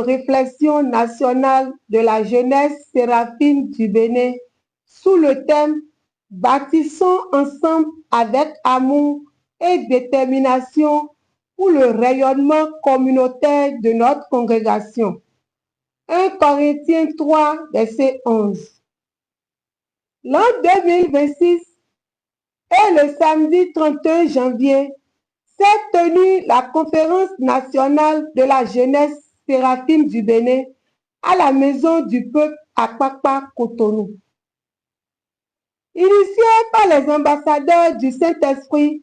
réflexion nationale de la jeunesse séraphine du Bénin sous le thème « Bâtissons ensemble avec amour et détermination pour le rayonnement communautaire de notre congrégation ». 1 Corinthiens 3, verset 11. L'an 2026 et le samedi 31 janvier s'est tenue la conférence nationale de la jeunesse séraphine du Bénin à la Maison du Peuple à Kpakpa, Cotonou. Initiée par les ambassadeurs du Saint-Esprit,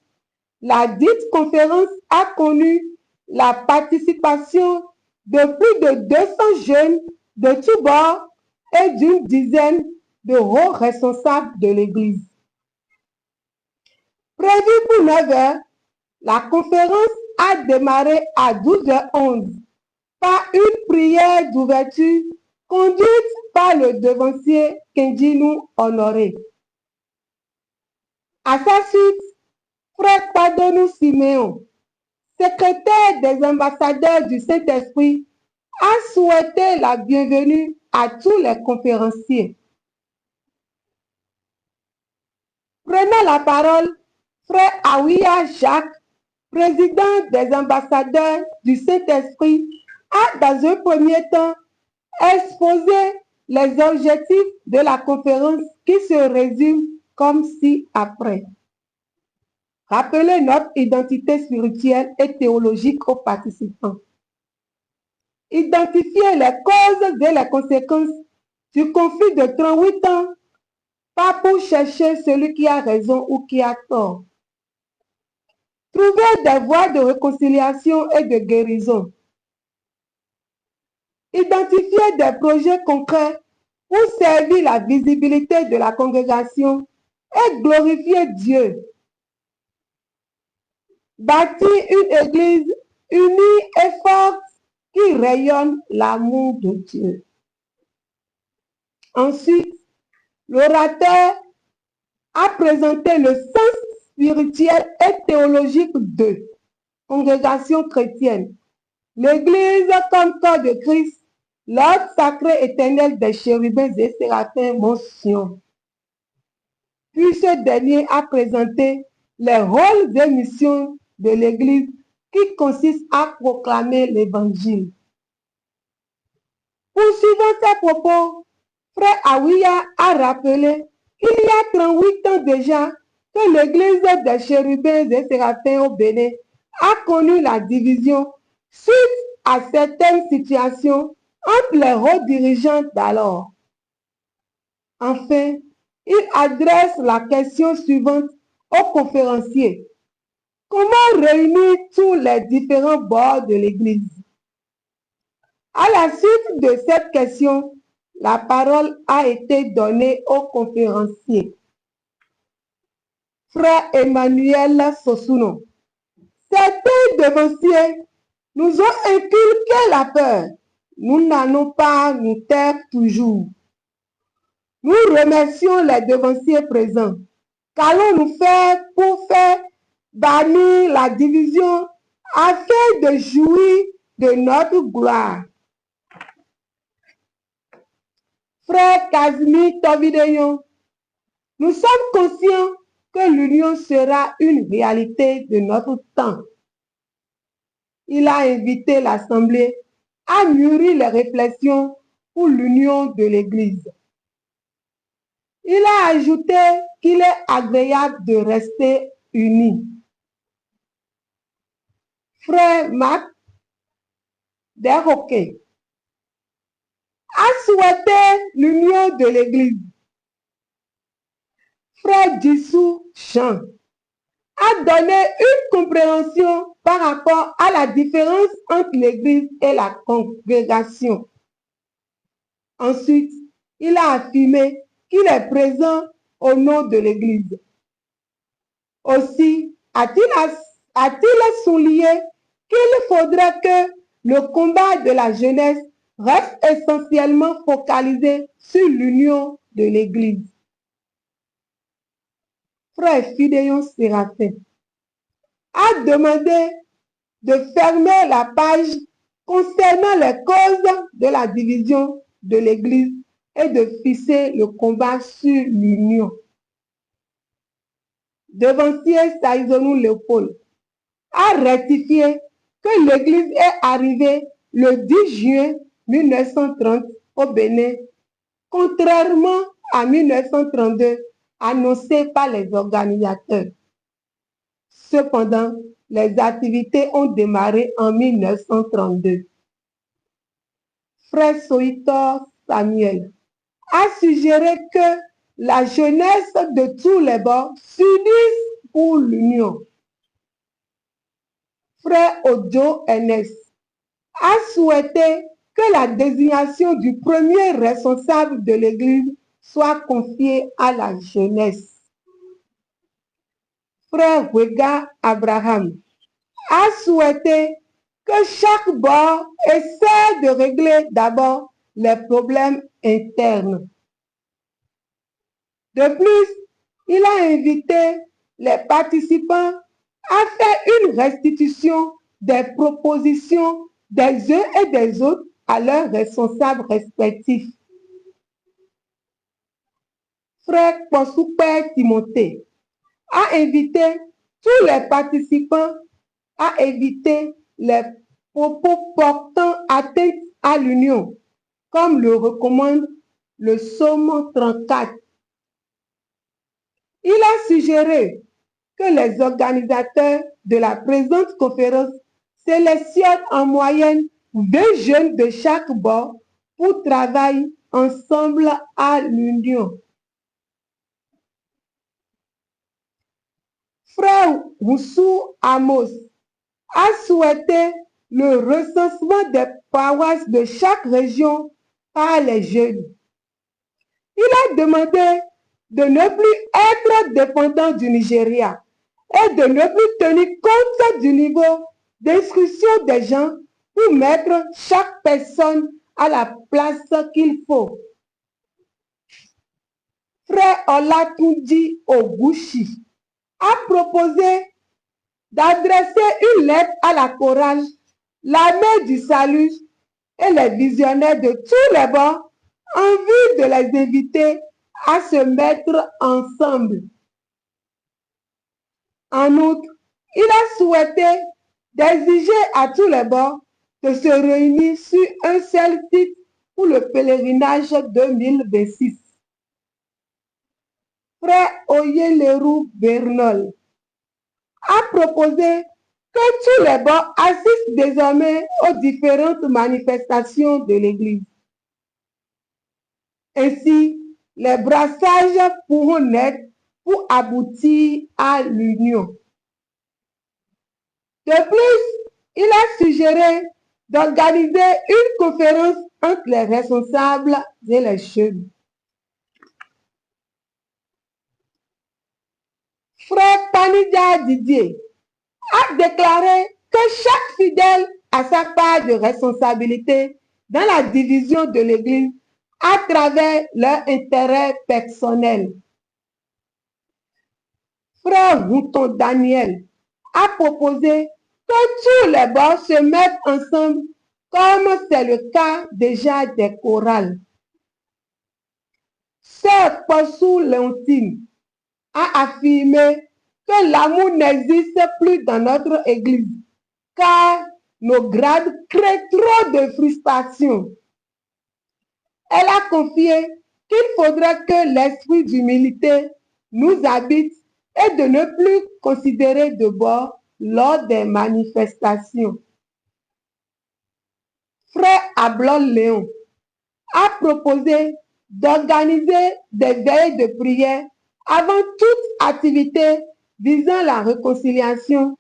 la dite conférence a connu la participation de plus de 200 jeunes de tous bords et d'une dizaine de hauts responsables de l'Église. Prévue pour 9 heures, la conférence a démarré à 12h11 par une prière d'ouverture conduite par le devancier Kenjinou Honoré. À sa suite, Frère Padonou Siméon, secrétaire des ambassadeurs du Saint-Esprit, a souhaité la bienvenue à tous les conférenciers. Prenant la parole, Frère Aouya Jacques, président des ambassadeurs du Saint-Esprit, a dans un premier temps exposé les objectifs de la conférence qui se résument comme ci-après. Rappeler notre identité spirituelle et théologique aux participants. Identifier les causes et les conséquences du conflit de 38 ans, pas pour chercher celui qui a raison ou qui a tort. Trouver des voies de réconciliation et de guérison. Identifier des projets concrets pour servir la visibilité de la congrégation et glorifier Dieu. Bâtir une église unie et forte qui rayonne l'amour de Dieu. Ensuite, l'orateur a présenté le sens spirituel et théologique de congrégation chrétienne. L'Église comme corps de Christ, l'ordre sacré éternel des chérubins et séraphins, mon Sion. Puis ce dernier a présenté les rôles et missions de l'Église qui consistent à proclamer l'Évangile. Poursuivant ses propos, Frère Aouya a rappelé qu'il y a 38 ans déjà que l'Église des chérubins et séraphins au Bénin a connu la division suite à certaines situations entre les hauts dirigeants d'alors. Enfin, il adresse la question suivante aux conférenciers. Comment réunir tous les différents bords de l'Église? À la suite de cette question, la parole a été donnée aux conférenciers. Frère Emmanuel Sosuno, certains devanciers nous ont inculqué la peur. Nous n'allons pas nous taire toujours. Nous remercions les devanciers présents. Qu'allons-nous faire pour faire bannir la division afin de jouir de notre gloire? Frère Casimir Tovideyon, nous sommes conscients que l'union sera une réalité de notre temps. Il a invité l'Assemblée à mûrir les réflexions pour l'union de l'Église. Il a ajouté qu'il est agréable de rester unis. Frère Marc Desroquets a souhaité l'union de l'Église. Frère Dissou Jean a donné une compréhension par rapport à la différence entre l'Église et la congrégation. Ensuite, il a affirmé qu'il est présent au nom de l'Église. Aussi, a-t-il souligné qu'il faudrait que le combat de la jeunesse reste essentiellement focalisé sur l'union de l'Église. Frère Fidéon Séraphin a demandé de fermer la page concernant les causes de la division de l'Église et de fixer le combat sur l'union. Devancier Saïzonou Léopold a rectifié que l'Église est arrivée le 10 juin 1930 au Bénin, contrairement à 1932 annoncé par les organisateurs. Cependant, les activités ont démarré en 1932. Frère Soïtor Samuel a suggéré que la jeunesse de tous les bords s'unisse pour l'union. Frère Ojo Ernest a souhaité que la désignation du premier responsable de l'Église soit confiée à la jeunesse. Frère Wega Abraham a souhaité que chaque bord essaie de régler d'abord les problèmes internes. De plus, il a invité les participants à faire une restitution des propositions des uns et des autres à leurs responsables respectifs. Frère Posupé Timothée a invité tous les participants à éviter les propos portant atteinte à l'union, comme le recommande le psaume 34. Il a suggéré que les organisateurs de la présente conférence sélectionnent en moyenne 2 jeunes de chaque bord pour travailler ensemble à l'union. Frère Roussou Amos a souhaité le recensement des paroisses de chaque région par les jeunes. Il a demandé de ne plus être dépendant du Nigeria et de ne plus tenir compte du niveau d'instruction des gens pour mettre chaque personne à la place qu'il faut. Frère Olatunji Oguchi a proposé d'adresser une lettre à la chorale, l'armée du salut et les visionnaires de tous les bords en vue de les inviter à se mettre ensemble. En outre, il a souhaité d'exiger à tous les bords de se réunir sur un seul titre pour le pèlerinage 2026. Frère Oyeleru Bernol a proposé que tous les bords assistent désormais aux différentes manifestations de l'Église. Ainsi, les brassages pourront naître pour aboutir à l'union. De plus, il a suggéré d'organiser une conférence entre les responsables et les jeunes. Frère Panidja Didier a déclaré que chaque fidèle a sa part de responsabilité dans la division de l'Église à travers leur intérêt personnel. Frère Routon Daniel a proposé que tous les bords se mettent ensemble comme c'est le cas déjà des chorales. Sœur Possou Léontine a affirmé que l'amour n'existe plus dans notre Église, car nos grades créent trop de frustration. Elle a confié qu'il faudrait que l'esprit d'humilité nous habite et de ne plus considérer de bord lors des manifestations. Frère Ablon Léon a proposé d'organiser des veilles de prière avant toute activité visant la réconciliation,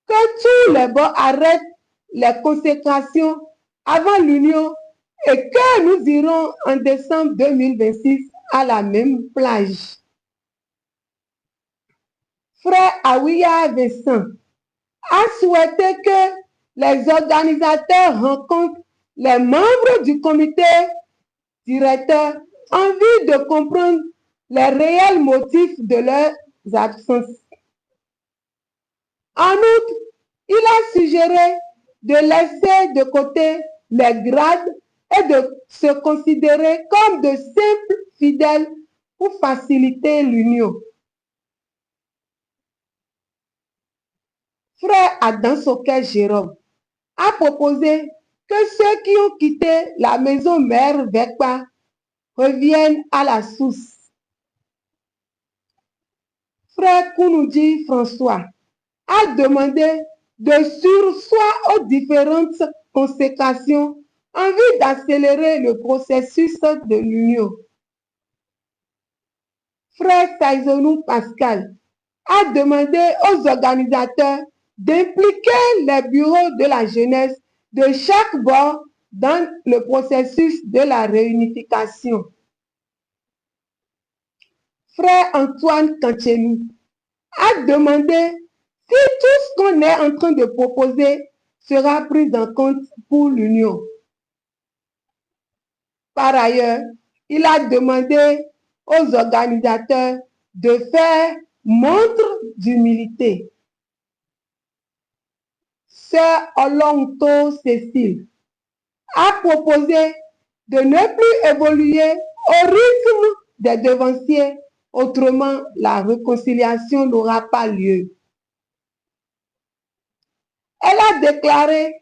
que tous les bords arrêtent les consécrations avant l'union et que nous irons en décembre 2026 à la même plage. Frère Aouya Vincent a souhaité que les organisateurs rencontrent les membres du comité directeur en vue de comprendre les réels motifs de leurs absences. En outre, il a suggéré de laisser de côté les grades et de se considérer comme de simples fidèles pour faciliter l'union. Frère Adam Soker Jérôme a proposé que ceux qui ont quitté la maison mère Vekpa reviennent à la source. Frère Kounoudji François a demandé de surseoir aux différentes consécrations en vue d'accélérer le processus de l'union. Frère Saizonou Pascal a demandé aux organisateurs d'impliquer les bureaux de la jeunesse de chaque bord dans le processus de la réunification. Frère Antoine Kanchenou a demandé si tout ce qu'on est en train de proposer sera pris en compte pour l'union. Par ailleurs, il a demandé aux organisateurs de faire montre d'humilité. Sœur Olongto Cécile a proposé de ne plus évoluer au rythme des devanciers, autrement la réconciliation n'aura pas lieu. Elle a déclaré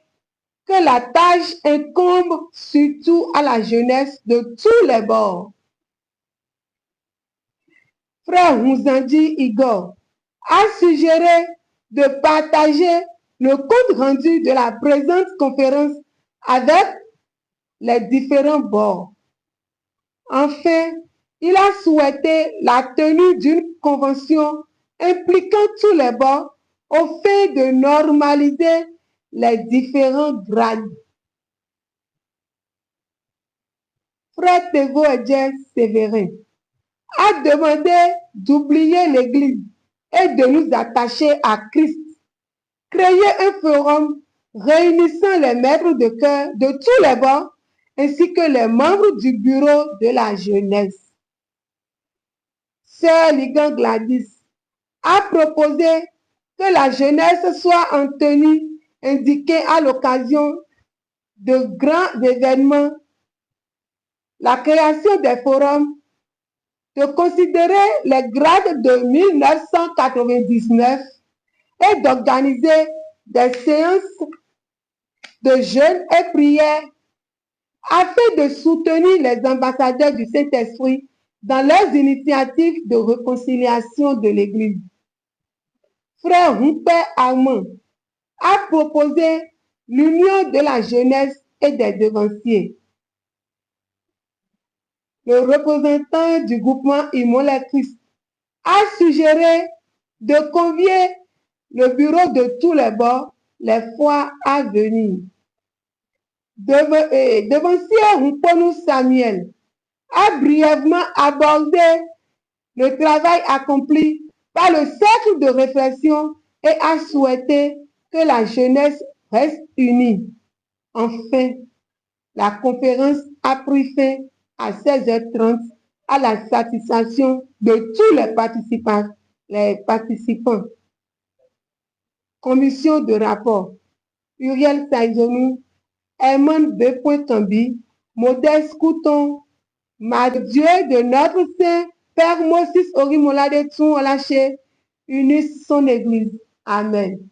que la tâche incombe surtout à la jeunesse de tous les bords. Frère Mouzandi Igor a suggéré de partager le compte rendu de la présente conférence avec les différents bords. Enfin, il a souhaité la tenue d'une convention impliquant tous les bords au fin de normaliser les différents grades. Frère Thévo Edjes Sévérin a demandé d'oublier l'Église et de nous attacher à Christ. Créer un forum réunissant les maîtres de chœur de tous les bords ainsi que les membres du bureau de la jeunesse. Sœur Ligan Gladys a proposé que la jeunesse soit en tenue indiquée à l'occasion de grands événements, la création des forums, de considérer les grades de 1999 et d'organiser des séances de jeûne et prière afin de soutenir les ambassadeurs du Saint-Esprit dans leurs initiatives de réconciliation de l'Église. Frère Rupert Armand a proposé l'union de la jeunesse et des devanciers. Le représentant du groupement Immolé Christ a suggéré de convier le bureau de tous les bords les fois à venir. Devancier Ruponou Samuel a brièvement abordé le travail accompli par le cercle de réflexion et a souhaité que la jeunesse reste unie. Enfin, la conférence a pris fin à 16h30 à la satisfaction de tous les participants. Commission de rapport. Uriel Saizonou, Herman B. Kambi, Modeste Couton, Dieu de notre Saint, Père Moses Orimolade Tson Olaché, unisse son Église. Amen.